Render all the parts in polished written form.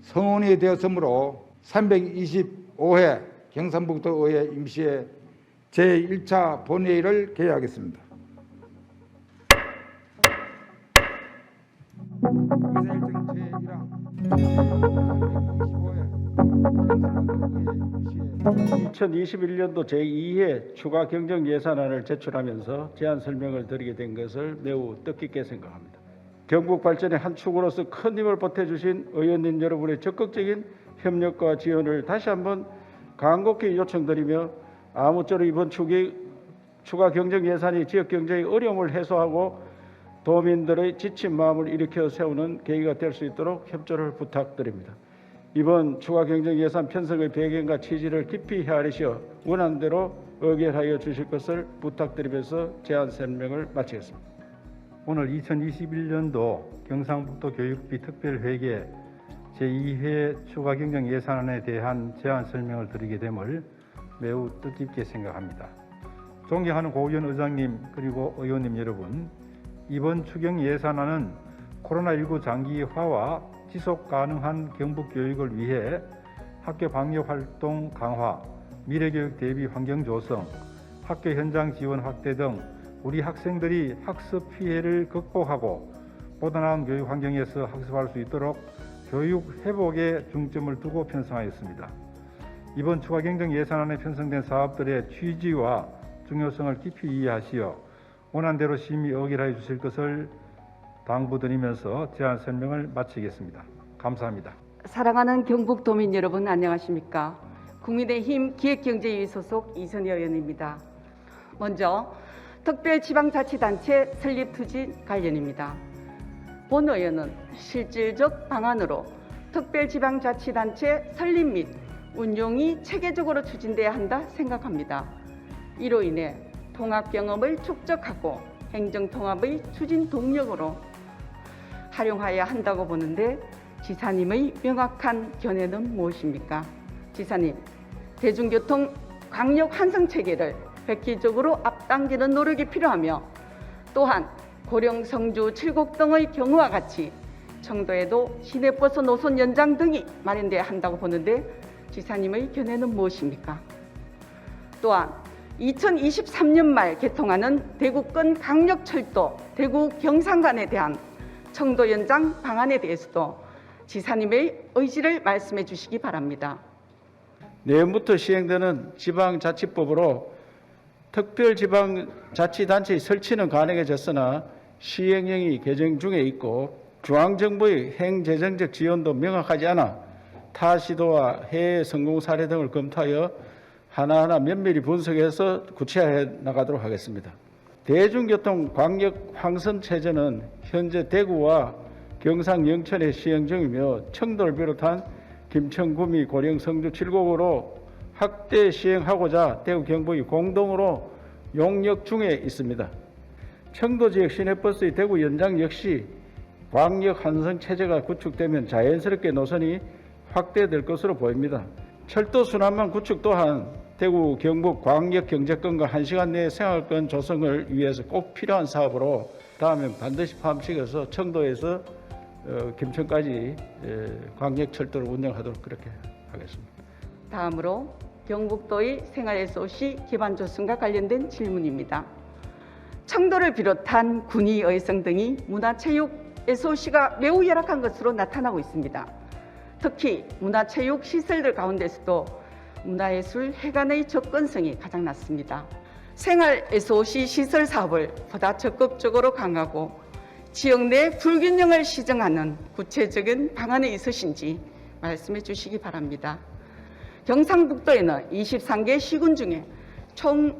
성원이 되었으므로 325회 경상북도의회 임시회 제1차 본회의를 개회하겠습니다. 의사일정 제1항 2021년도 제2회 추가 경정 예산안을 제출하면서 제안 설명을 드리게 된 것을 매우 뜻깊게 생각합니다. 경북 발전의 한 축으로서 큰 힘을 보태주신 의원님 여러분의 적극적인 협력과 지원을 다시 한번 간곡히 요청드리며 아무쪼록 이번 추가 경정 예산이 지역 경제의 어려움을 해소하고 도민들의 지친 마음을 일으켜 세우는 계기가 될 수 있도록 협조를 부탁드립니다. 이번 추가 경정 예산 편성의 배경과 취지를 깊이 헤아리셔 원안대로 의결하여 주실 것을 부탁드리면서 제안 설명을 마치겠습니다. 오늘 2021년도 경상북도 교육비 특별회계 제2회 추가 경정 예산안에 대한 제안 설명을 드리게 됨을 매우 뜻깊게 생각합니다. 존경하는 고의원 의장님 그리고 의원님 여러분, 이번 추경 예산안은 코로나19 장기화와 지속 가능한 경북 교육을 위해 학교 방역 활동 강화, 미래교육 대비 환경 조성, 학교 현장 지원 확대 등 우리 학생들이 학습 피해를 극복하고 보다 나은 교육 환경에서 학습할 수 있도록 교육 회복에 중점을 두고 편성하였습니다. 이번 추가 경정 예산안에 편성된 사업들의 취지와 중요성을 깊이 이해하시어 원안대로 심의 의결하여 주실 것을 당부드리면서 제안 설명을 마치겠습니다. 감사합니다. 사랑하는 경북도민 여러분 안녕하십니까? 국민의힘 기획경제위 소속 이선희 의원입니다. 먼저 특별지방자치단체 설립 추진 관련입니다. 본 의원은 실질적 방안으로 특별지방자치단체 설립 및 운용이 체계적으로 추진돼야 한다 생각합니다. 이로 인해 통합 경험을 축적하고 행정통합의 추진 동력으로 활용해야 한다고 보는데 지사님의 명확한 견해는 무엇입니까? 지사님, 대중교통 광역 환승 체계를 획기적으로 앞당기는 노력이 필요하며 또한 고령 성주 칠곡 등의 경우와 같이 청도에도 시내버스 노선 연장 등이 마련돼야 한다고 보는데 지사님의 견해는 무엇입니까? 또한 2023년 말 개통하는 대구권 강력철도 대구 경상간에 대한 청도 연장 방안에 대해서도 지사님의 의지를 말씀해 주시기 바랍니다. 내년부터 시행되는 지방자치법으로 특별지방자치단체의 설치는 가능해졌으나 시행령이 개정 중에 있고 중앙정부의 행재정적 지원도 명확하지 않아 타 시도와 해외 성공 사례 등을 검토하여 하나하나 면밀히 분석해서 구체화해 나가도록 하겠습니다. 대중교통 광역 환승 체제는 현재 대구와 경상 영천에 시행 중이며 청도를 비롯한 김천, 구미, 고령, 성주, 칠곡으로 확대 시행하고자 대구, 경북이 공동으로 용역 중에 있습니다. 청도 지역 시내버스의 대구 연장 역시 광역 환승 체제가 구축되면 자연스럽게 노선이 확대될 것으로 보입니다. 철도 순환망 구축 또한 대구, 경북 광역 경제권과 1시간 내 생활권 조성을 위해서 꼭 필요한 사업으로 다음엔 반드시 포함시켜서 청도에서 김천까지 광역 철도를 운영하도록 그렇게 하겠습니다. 다음으로 경북도의 생활 SOC 기반 조성과 관련된 질문입니다. 청도를 비롯한 군위, 의성 등이 문화체육 SOC가 매우 열악한 것으로 나타나고 있습니다. 특히 문화체육 시설들 가운데서도 문화예술 회관의 접근성이 가장 낮습니다. 생활 SOC 시설 사업을 보다 적극적으로 강화하고 지역 내 불균형을 시정하는 구체적인 방안이 있으신지 말씀해 주시기 바랍니다. 경상북도에는 23개 시군 중에 총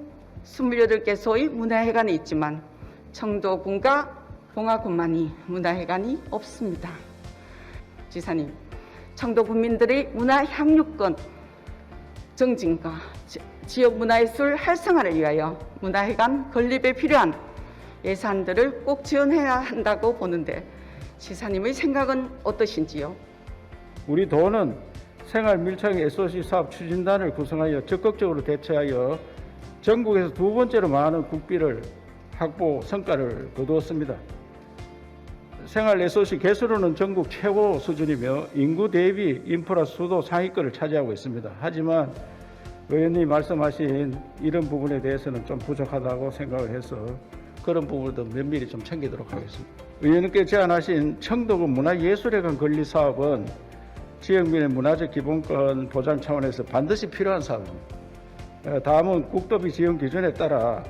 28개소의 문화회관이 있지만 청도군과 봉화군만이 문화회관이 없습니다. 지사님, 청도 국민들의 문화 향유권 정진과 지역 문화예술 활성화를 위하여 문화회관 건립에 필요한 예산들을 꼭 지원해야 한다고 보는데 지사님의 생각은 어떠신지요? 우리 도는 생활 밀착 SOC 사업 추진단을 구성하여 적극적으로 대처하여 전국에서 두 번째로 많은 국비를 확보 성과를 거두었습니다. 생활 SOC 개수로는 전국 최고 수준이며 인구 대비 인프라 수도 상위권을 차지하고 있습니다. 하지만 의원님이 말씀하신 이런 부분에 대해서는 좀 부족하다고 생각을 해서 그런 부분도 면밀히 좀 챙기도록 하겠습니다. 의원님께 제안하신 청도구 문화예술회관 건립 사업은 지역민의 문화적 기본권 보장 차원에서 반드시 필요한 사업입니다. 다음은 국도비 지원 기준에 따라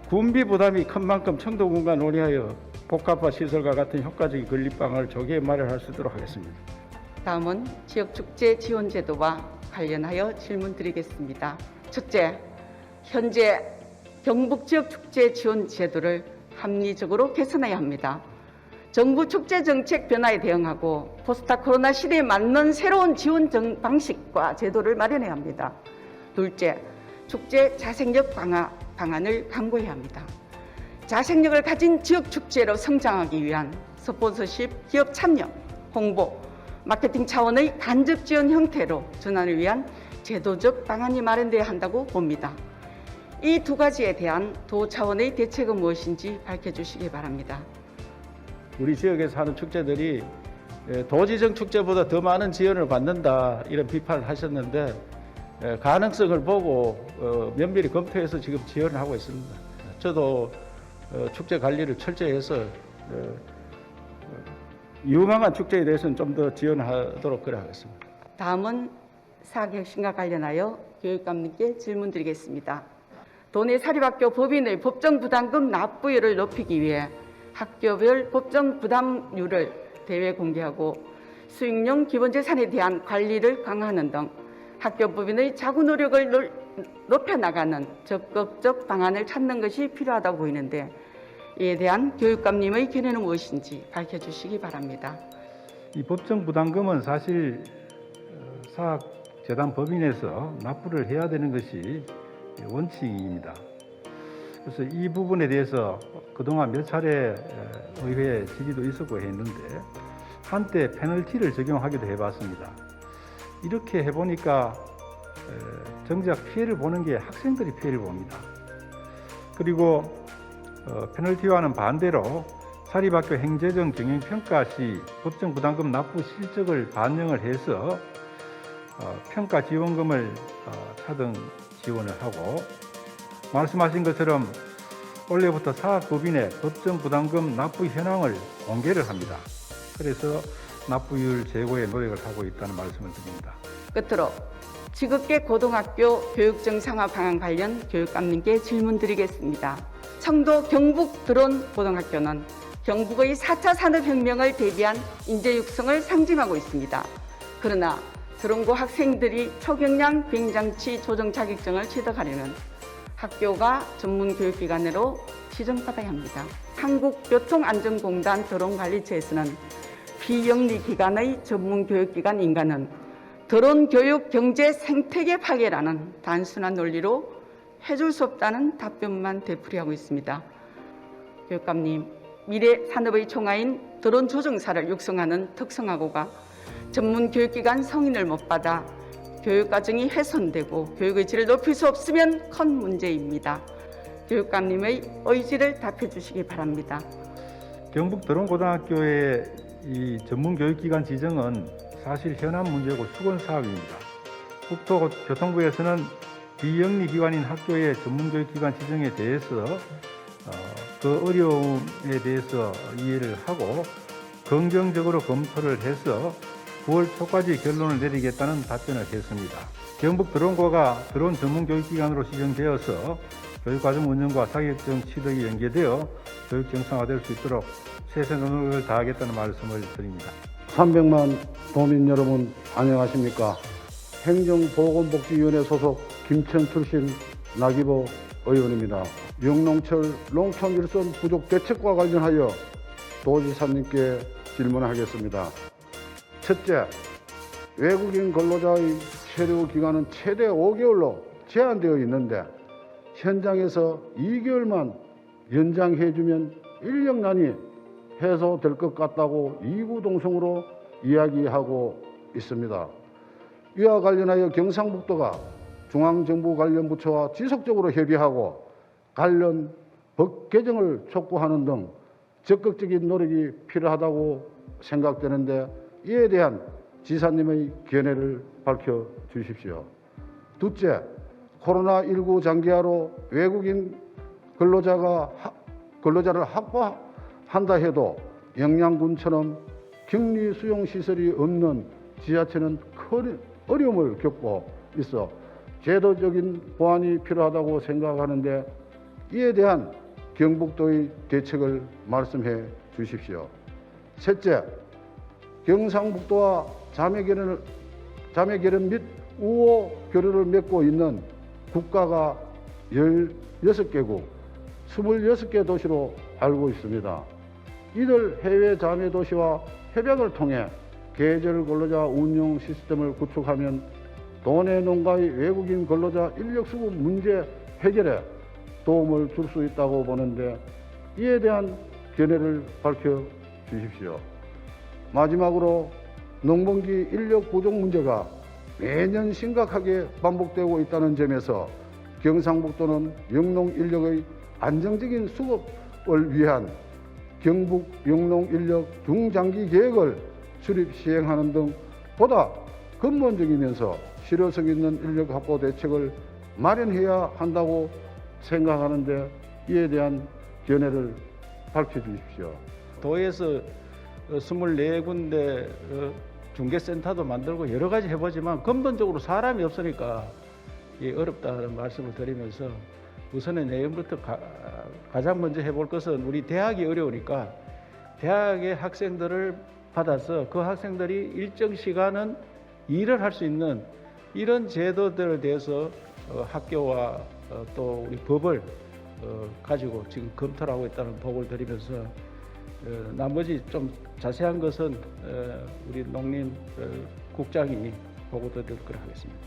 군비 부담이 큰 만큼 청도군과 논의하여 복합화 시설과 같은 효과적인 건립 방안을 조기에 마련할 수 있도록 하겠습니다. 다음은 지역축제 지원 제도와 관련하여 질문 드리겠습니다. 첫째, 현재 경북 지역축제 지원 제도를 합리적으로 개선해야 합니다. 정부 축제 정책 변화에 대응하고 포스트 코로나 시대에 맞는 새로운 지원 방식과 제도를 마련해야 합니다. 둘째, 축제 자생력 강화 방안을 강구해야 합니다. 자생력을 가진 지역 축제로 성장하기 위한 스폰서십, 기업 참여, 홍보, 마케팅 차원의 간접 지원 형태로 전환을 위한 제도적 방안이 마련돼야 한다고 봅니다. 이 두 가지에 대한 도 차원의 대책은 무엇인지 밝혀주시기 바랍니다. 우리 지역에서 하는 축제들이 도지정 축제보다 더 많은 지원을 받는다 이런 비판을 하셨는데 가능성을 보고 면밀히 검토해서 지금 지원을 하고 있습니다. 저도 축제 관리를 철저히 해서 유망한 축제에 대해서는 좀 더 지원하도록 그래 하겠습니다. 다음은 사학혁신과 관련하여 교육감님께 질문드리겠습니다. 도내 사립학교 법인의 법정 부담금 납부율을 높이기 위해 학교별 법정 부담률을 대외 공개하고 수익용 기본재산에 대한 관리를 강화하는 등 학교 법인의 자구 노력을 높여나가는 적극적 방안을 찾는 것이 필요하다고 보이는데 이에 대한 교육감님의 견해는 무엇인지 밝혀주시기 바랍니다. 이 법정 부담금은 사실 사학재단 법인에서 납부를 해야 되는 것이 원칙입니다. 그래서 이 부분에 대해서 그동안 몇 차례 의회 질의도 있었고 했는데 한때 페널티를 적용하기도 해봤습니다. 이렇게 해보니까 정작 피해를 보는 게 학생들이 피해를 봅니다. 그리고 페널티와는 반대로 사립학교 행재정 경영평가 시 법정 부담금 납부 실적을 반영을 해서 평가 지원금을 차등 지원을 하고 말씀하신 것처럼 올해부터 사학법인의 법정 부담금 납부 현황을 공개를 합니다. 그래서 납부율 제고에 노력을 하고 있다는 말씀을 드립니다. 끝으로 지급계 고등학교 교육정상화 방안 관련 교육감님께 질문드리겠습니다. 청도 경북 드론 고등학교는 경북의 4차 산업혁명을 대비한 인재 육성을 상징하고 있습니다. 그러나 드론고 학생들이 초경량 비행장치 조종 자격증을 취득하려면 학교가 전문교육기관으로 지정받아야 합니다. 한국교통안전공단 드론관리처에서는 비영리기관의 전문교육기관 인가는 드론교육 경제 생태계 파괴라는 단순한 논리로 해줄 수 없다는 답변만 되풀이하고 있습니다. 교육감님, 미래 산업의 총아인 드론 조종사를 육성하는 특성화고가 전문교육기관 성인을 못 받아 교육과정이 훼손되고 교육의 질을 높일 수 없으면 큰 문제입니다. 교육감님의 의지를 답해 주시기 바랍니다. 경북 드론고등학교의 이 전문교육기관 지정은 사실 현안 문제고 수건 사업입니다. 국토교통부에서는 비영리기관인 학교의 전문교육기관 지정에 대해서 그 어려움에 대해서 이해를 하고 긍정적으로 검토를 해서 9월 초까지 결론을 내리겠다는 답변을 했습니다. 경북 드론고가 드론 전문교육기관으로 지정되어서 교육과정 운영과 자격증 취득이 연계되어 교육 정상화될 수 있도록 최선의 노력을 다하겠다는 말씀을 드립니다. 300만 도민 여러분 안녕하십니까? 행정보건복지위원회 소속 김천 출신 나기보 의원입니다. 영농철 농촌일선 부족 대책과 관련하여 도지사님께 질문하겠습니다. 첫째, 외국인 근로자의 체류 기간은 최대 5개월로 제한되어 있는데 현장에서 2개월만 연장해주면 인력난이 해소될 것 같다고 이구동성으로 이야기하고 있습니다. 이와 관련하여 경상북도가 중앙정부 관련 부처와 지속적으로 협의하고 관련 법 개정을 촉구하는 등 적극적인 노력이 필요하다고 생각되는데 이에 대한 지사님의 견해를 밝혀 주십시오. 둘째, 코로나19 장기화로 외국인 근로자를 확보한다 해도 영양군처럼 격리 수용 시설이 없는 지자체는 큰 어려움을 겪고 있어 제도적인 보완이 필요하다고 생각하는데 이에 대한 경북도의 대책을 말씀해 주십시오. 셋째, 경상북도와 자매결연 및 우호 교류를 맺고 있는 국가가 16개국, 26개 도시로 알고 있습니다. 이들 해외 자매 도시와 협약을 통해 계절 근로자 운용 시스템을 구축하면 도내 농가의 외국인 근로자 인력 수급 문제 해결에 도움을 줄 수 있다고 보는데 이에 대한 견해를 밝혀 주십시오. 마지막으로 농번기 인력 부족 문제가 매년 심각하게 반복되고 있다는 점에서 경상북도는 영농 인력의 안정적인 수급을 위한 경북 영농 인력 중장기 계획을 수립 시행하는 등 보다 근본적이면서 실효성 있는 인력 확보 대책을 마련해야 한다고 생각하는데 이에 대한 견해를 밝혀 주십시오. 도에서 24군데 중개센터도 만들고 여러 가지 해보지만 근본적으로 사람이 없으니까 어렵다는 말씀을 드리면서 우선은 내년부터 가장 먼저 해볼 것은 우리 대학이 어려우니까 대학의 학생들을 받아서 그 학생들이 일정 시간은 일을 할 수 있는 이런 제도들에 대해서 학교와 또 우리 법을 가지고 지금 검토를 하고 있다는 보고를 드리면서 나머지 좀 자세한 것은 우리 농림국장이 보고 드리도록 하겠습니다.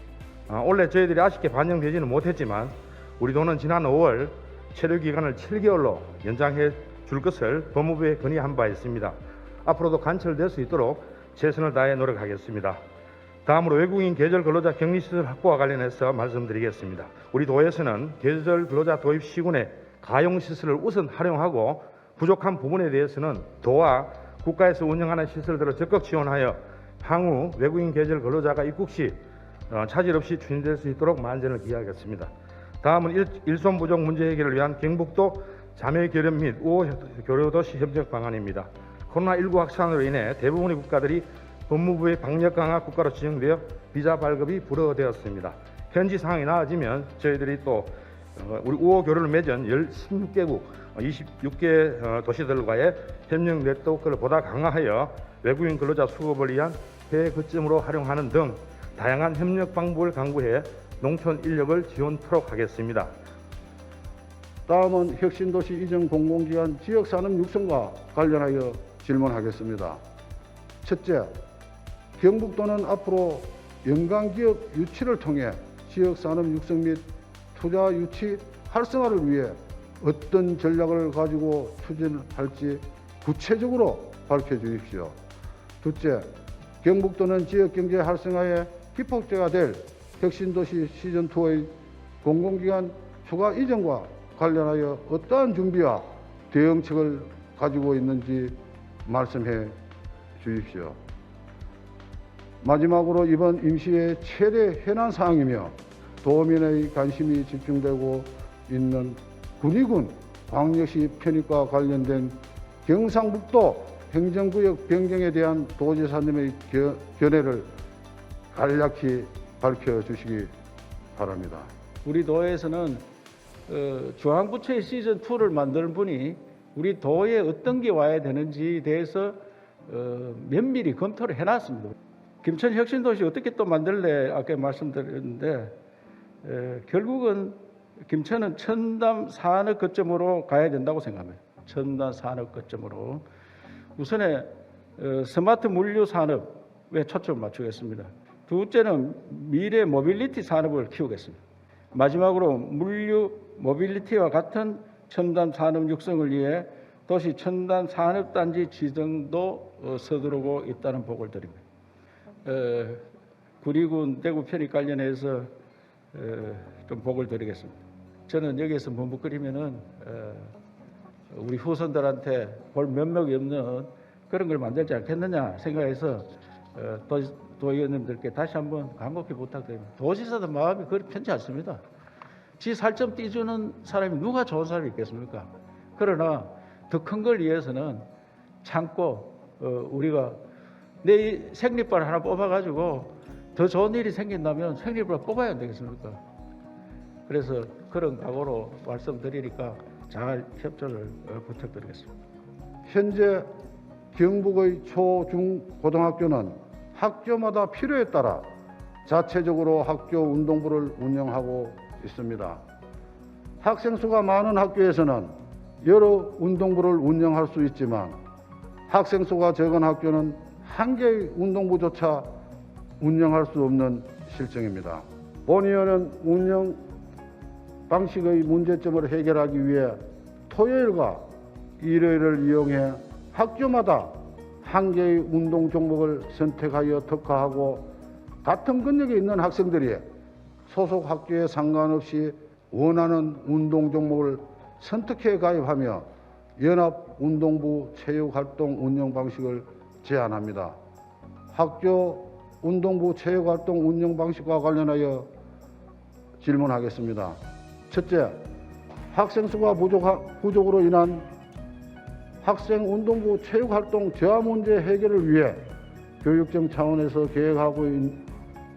원래 저희들이 아쉽게 반영되지는 못했지만 우리 도는 지난 5월 체류 기간을 7개월로 연장해 줄 것을 법무부에 건의한 바 있습니다. 앞으로도 관철될 수 있도록 최선을 다해 노력하겠습니다. 다음으로 외국인 계절 근로자 격리시설 확보와 관련해서 말씀드리겠습니다. 우리 도에서는 계절 근로자 도입 시군의 가용시설을 우선 활용하고 부족한 부분에 대해서는 도와 국가에서 운영하는 시설들을 적극 지원하여 향후 외국인 계절 근로자가 입국 시 차질 없이 추진될 수 있도록 만전을 기하겠습니다. 다음은 일손 부족 문제 해결을 위한 경북도 자매결연 및 우호 교류도시 협력 방안입니다. 코로나19 확산으로 인해 대부분의 국가들이 법무부의 방역 강화 국가로 지정되어 비자 발급이 불허되었습니다. 현지 상황이 나아지면 저희들이 또 우리 우호 교류를 맺은 16개국 26개 도시들과의 협력 네트워크를 보다 강화하여 외국인 근로자 수급을 위한 해외 거점으로 활용하는 등 다양한 협력 방법을 강구해 농촌 인력을 지원토록 하겠습니다. 다음은 혁신도시 이전 공공기관 지역산업 육성과 관련하여 질문하겠습니다. 첫째, 경북도는 앞으로 연간기업 유치를 통해 지역산업 육성 및 투자 유치 활성화를 위해 어떤 전략을 가지고 추진할지 구체적으로 밝혀주십시오. 둘째, 경북도는 지역경제 활성화의 기폭제가 될 혁신도시 시즌2의 공공기관 추가 이전과 관련하여 어떠한 준비와 대응책을 가지고 있는지 말씀해 주십시오. 마지막으로 이번 임시의 최대 현안 사항이며 도민의 관심이 집중되고 있는 군의군 광역시 편입과 관련된 경상북도 행정구역 변경에 대한 도지사님의 견해를 간략히 밝혀주시기 바랍니다. 우리 도에서는 중앙부처의 시즌2를 만드는 분이 우리 도에 어떤 게 와야 되는지에 대해서 면밀히 검토를 해놨습니다. 김천 혁신도시 어떻게 또 만들래 아까 말씀드렸는데 결국은 김천은 첨단 산업 거점으로 가야 된다고 생각합니다. 첨단 산업 거점으로 우선에 스마트 물류 산업에 초점을 맞추겠습니다. 둘째는 미래 모빌리티 산업을 키우겠습니다. 마지막으로 물류 모빌리티와 같은 첨단 산업 육성을 위해 도시 첨단 산업단지 지정도 서두르고 있다는 보고를 드립니다. 구리군 대구 편입 관련해서 좀 보고를 드리겠습니다. 저는 여기에서 머뭇거리면은 우리 후손들한테 볼 면목이 없는 그런 걸 만들지 않겠느냐 생각해서 도의원님들께 다시 한번 간곡히 부탁드립니다. 도지사들 마음이 그리 편치 않습니다. 지 살점 띄주는 사람이 누가 좋은 사람이 있겠습니까? 그러나 더 큰 걸 위해서는 참고 우리가 내 생리발 하나 뽑아가지고 더 좋은 일이 생긴다면 생리발 뽑아야 안 되겠습니까? 그래서 그런 각오로 말씀드리니까 잘 협조를 부탁드리겠습니다. 현재 경북의 초, 중, 고등학교는 학교마다 필요에 따라 자체적으로 학교 운동부를 운영하고 있습니다. 학생 수가 많은 학교에서는 여러 운동부를 운영할 수 있지만 학생 수가 적은 학교는 한 개의 운동부조차 운영할 수 없는 실정입니다. 본의원은 운영 방식의 문제점을 해결하기 위해 토요일과 일요일을 이용해 학교마다 한 개의 운동 종목을 선택하여 특화하고 같은 근력에 있는 학생들이 소속 학교에 상관없이 원하는 운동 종목을 선택해 가입하며 연합 운동부 체육활동 운영 방식을 제안합니다. 학교 운동부 체육활동 운영 방식과 관련하여 질문하겠습니다. 첫째, 학생 수가 부족으로 인한 학생 운동부 체육활동 저하 문제 해결을 위해 교육청 차원에서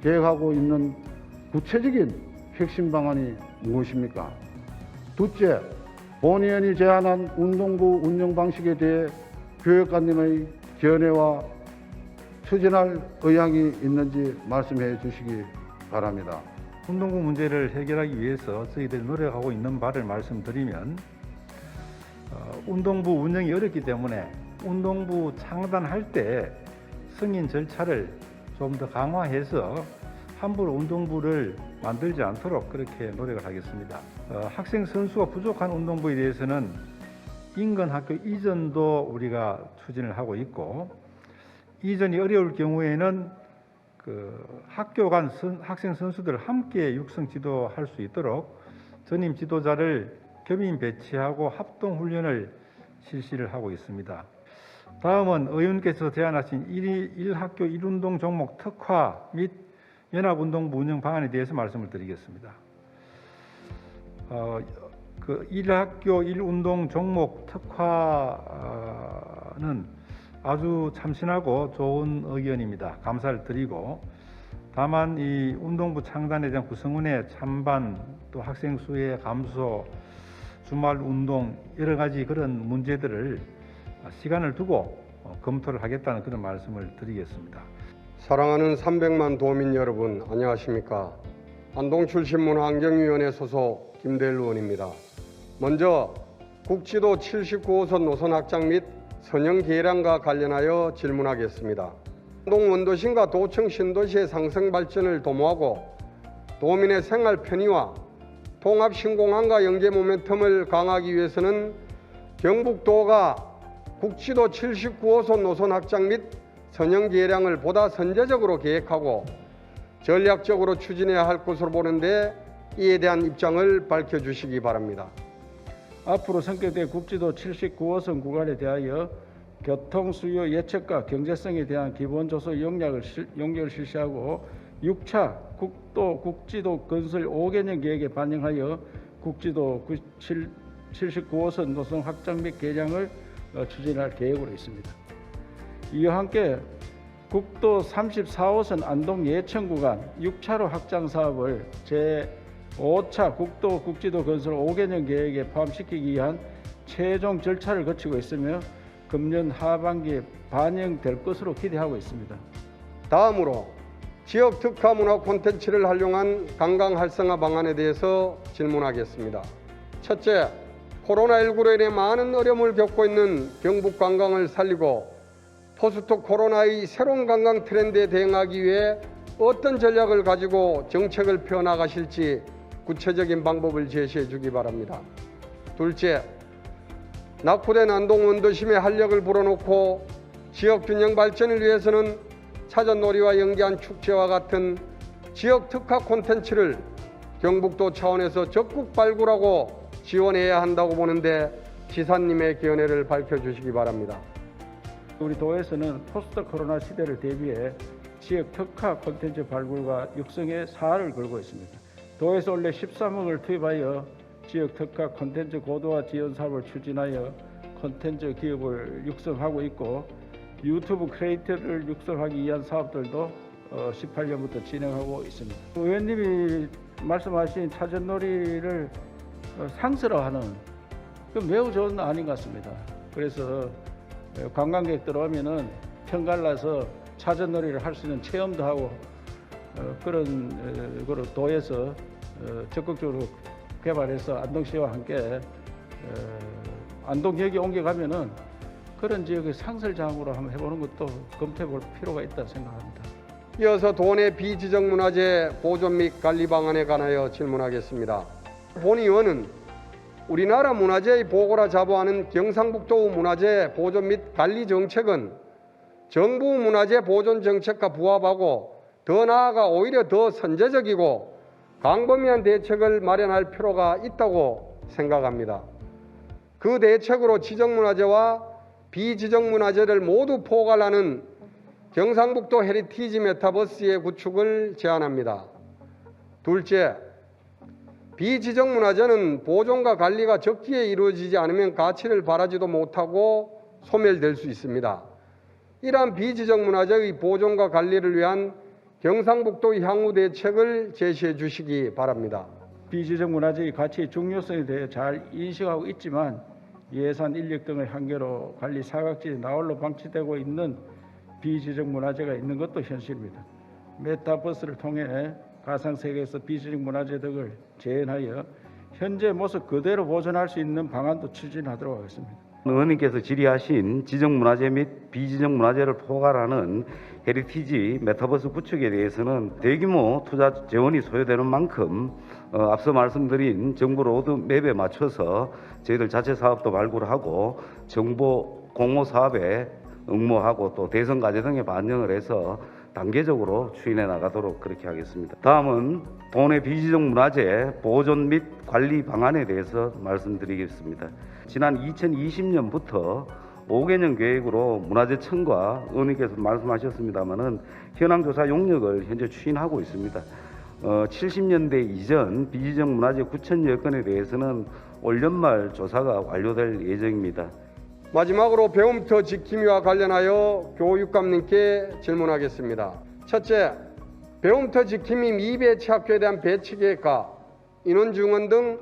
계획하고 있는 구체적인 핵심 방안이 무엇입니까? 둘째, 본의원이 제안한 운동부 운영 방식에 대해 교육관님의 견해와 추진할 의향이 있는지 말씀해 주시기 바랍니다. 운동부 문제를 해결하기 위해서 저희들이 노력하고 있는 바를 말씀드리면 운동부 운영이 어렵기 때문에 운동부 창단할 때 승인 절차를 좀 더 강화해서 함부로 운동부를 만들지 않도록 그렇게 노력을 하겠습니다. 학생 선수가 부족한 운동부에 대해서는 인근 학교 이전도 우리가 추진을 하고 있고 이전이 어려울 경우에는 학교 간 학생 선수들 함께 육성 지도할 수 있도록 전임 지도자를 겸임 배치하고 합동 훈련을 실시를 하고 있습니다. 다음은 의원께서 제안하신 1학교 1운동 종목 특화 및 연합운동부 운영 방안에 대해서 말씀을 드리겠습니다. 1학교 1운동 종목 특화는 아주 참신하고 좋은 의견입니다. 감사를 드리고 다만 이 운동부 창단에 대한 구성원의 찬반 또 학생 수의 감소 주말 운동 여러 가지 그런 문제들을 시간을 두고 검토를 하겠다는 그런 말씀을 드리겠습니다. 사랑하는 300만 도민 여러분 안녕하십니까. 안동 출신 문화환경위원회 소속 김대일 의원입니다. 먼저 국지도 79호선 노선 확장 및 선형 계량과 관련하여 질문하겠습니다. 안동 원도심과 도청 신도시의 상승 발전을 도모하고 도민의 생활 편의와 통합 신공항과 연계 모멘텀을 강화하기 위해서는 경북도가 국지도 79호선 노선 확장 및 선형 계량을 보다 선제적으로 계획하고 전략적으로 추진해야 할 것으로 보는데 이에 대한 입장을 밝혀주시기 바랍니다. 앞으로 선택될 국지도 79호선 구간에 대하여 교통 수요 예측과 경제성에 대한 기본 조서 용역을 실시하고 6차 국지도 건설 5개년 계획에 반영하여 국지도 79호선 노선 확장 및 개량을 추진할 계획으로 있습니다. 이와 함께 국도 34호선 안동 예천 구간 6차로 확장 사업을 제5차 국지도 건설 5개년 계획에 포함시키기 위한 최종 절차를 거치고 있으며 금년 하반기에 반영될 것으로 기대하고 있습니다. 다음으로 지역 특화 문화 콘텐츠를 활용한 관광 활성화 방안에 대해서 질문하겠습니다. 첫째, 코로나19로 인해 많은 어려움을 겪고 있는 경북 관광을 살리고 포스트 코로나의 새로운 관광 트렌드에 대응하기 위해 어떤 전략을 가지고 정책을 펴나가실지 구체적인 방법을 제시해 주기 바랍니다. 둘째, 낙후된 안동 원도심에 활력을 불어넣고 지역 균형 발전을 위해서는 사전놀이와 연계한 축제와 같은 지역 특화 콘텐츠를 경북도 차원에서 적극 발굴하고 지원해야 한다고 보는데 지사님의 견해를 밝혀주시기 바랍니다. 우리 도에서는 포스트 코로나 시대를 대비해 지역 특화 콘텐츠 발굴과 육성에 사활을 걸고 있습니다. 도에서 원래 13억을 투입하여 지역 특화 콘텐츠 고도화 지원 사업을 추진하여 콘텐츠 기업을 육성하고 있고 유튜브 크리에이터를 육성하기 위한 사업들도 18년부터 진행하고 있습니다. 의원님이 말씀하신 사전놀이를 상설화하는 그 매우 좋은 안인 것 같습니다. 그래서 관광객들 오면은 편갈라서 사전놀이를 할 수 있는 체험도 하고 그런 거로 도에서 적극적으로 개발해서 안동시와 함께 안동역에 옮겨가면은 그런 지역의 상설장으로 한번 해보는 것도 검토해볼 필요가 있다 생각합니다. 이어서 도내 비지정문화재 보존 및 관리 방안에 관하여 질문하겠습니다. 본 의원은 우리나라 문화재의 보고라 자부하는 경상북도 문화재 보존 및 관리 정책은 정부 문화재 보존 정책과 부합하고 더 나아가 오히려 더 선제적이고 광범위한 대책을 마련할 필요가 있다고 생각합니다. 그 대책으로 지정문화재와 비지정문화재를 모두 포괄하는 경상북도 헤리티지 메타버스의 구축을 제안합니다. 둘째, 비지정문화재는 보존과 관리가 적기에 이루어지지 않으면 가치를 발하지도 못하고 소멸될 수 있습니다. 이러한 비지정문화재의 보존과 관리를 위한 경상북도의 향후 대책을 제시해 주시기 바랍니다. 비지정 문화재의 가치의 중요성에 대해 잘 인식하고 있지만 예산 인력 등의 한계로 관리 사각지대 나홀로 방치되고 있는 비지정 문화재가 있는 것도 현실입니다. 메타버스를 통해 가상세계에서 비지정 문화재 등을 재현하여 현재 모습 그대로 보존할 수 있는 방안도 추진하도록 하겠습니다. 의원님께서 질의하신 지정문화재 및 비지정문화재를 포괄하는 헤리티지 메타버스 구축에 대해서는 대규모 투자 재원이 소요되는 만큼 앞서 말씀드린 정부 로드맵에 맞춰서 저희들 자체 사업도 발굴하고 정보 공모 사업에 응모하고 또 대선 과제 등에 반영을 해서 단계적으로 추진해 나가도록 그렇게 하겠습니다. 다음은 도내 비지정 문화재 보존 및 관리 방안에 대해서 말씀드리겠습니다. 지난 2020년부터 5개년 계획으로 문화재청과 의원님께서 말씀하셨습니다마는 현황조사 용역을 현재 추진하고 있습니다. 70년대 이전 비지정 문화재 9,000여 건에 대해서는 올 연말 조사가 완료될 예정입니다. 마지막으로 배움터 지킴이와 관련하여 교육감님께 질문하겠습니다. 첫째, 배움터 지킴이 미배치 학교에 대한 배치 계획과 인원 증원 등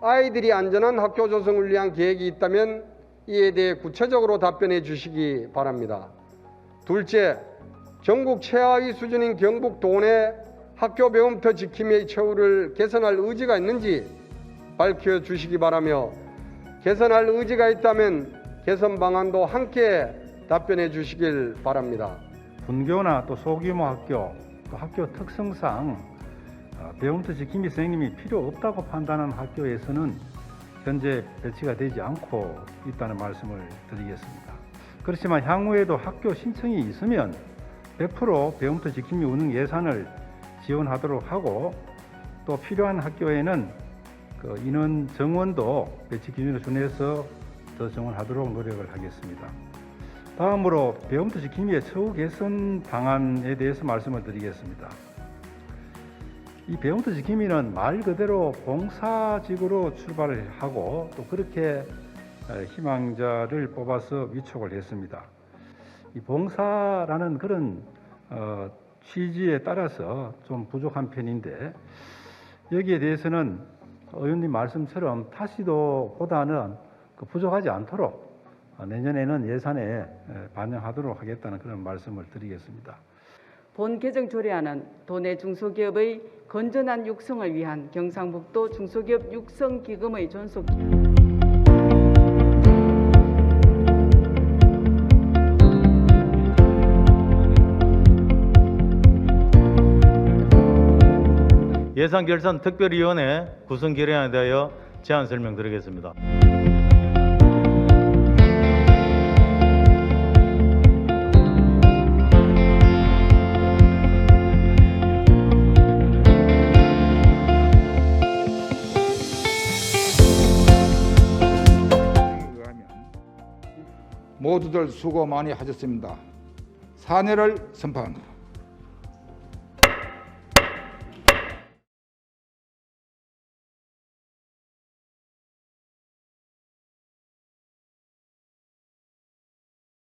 아이들이 안전한 학교 조성을 위한 계획이 있다면 이에 대해 구체적으로 답변해 주시기 바랍니다. 둘째, 전국 최하위 수준인 경북 도내 학교 배움터 지킴이의 처우를 개선할 의지가 있는지 밝혀주시기 바라며 개선할 의지가 있다면 개선 방안도 함께 답변해 주시길 바랍니다. 분교나 또 소규모 학교, 또 학교 특성상 배움터 지킴이 선생님이 필요 없다고 판단하는 학교에서는 현재 배치가 되지 않고 있다는 말씀을 드리겠습니다. 그렇지만 향후에도 학교 신청이 있으면 100% 배움터 지킴이 운영 예산을 지원하도록 하고 또 필요한 학교에는 그 인원 정원도 배치 기준을 준해서 더 정원하도록 노력을 하겠습니다. 다음으로 배움터 지킴이의 처우 개선 방안에 대해서 말씀을 드리겠습니다. 이 배움터 지킴이는 말 그대로 봉사직으로 출발을 하고 또 그렇게 희망자를 뽑아서 위촉을 했습니다. 이 봉사라는 그런 취지에 따라서 좀 부족한 편인데 여기에 대해서는 의원님 말씀처럼 타시도보다는 부족하지 않도록 내년에는 예산에 반영하도록 하겠다는 그런 말씀을 드리겠습니다. 본 개정 조례안은 도내 중소기업의 건전한 육성을 위한 경상북도 중소기업 육성기금의 존속 예산결산특별위원회 구성 결의안에 대하여 제안 설명드리겠습니다. 모두들 수고 많이 하셨습니다. 사내를 선포합니다.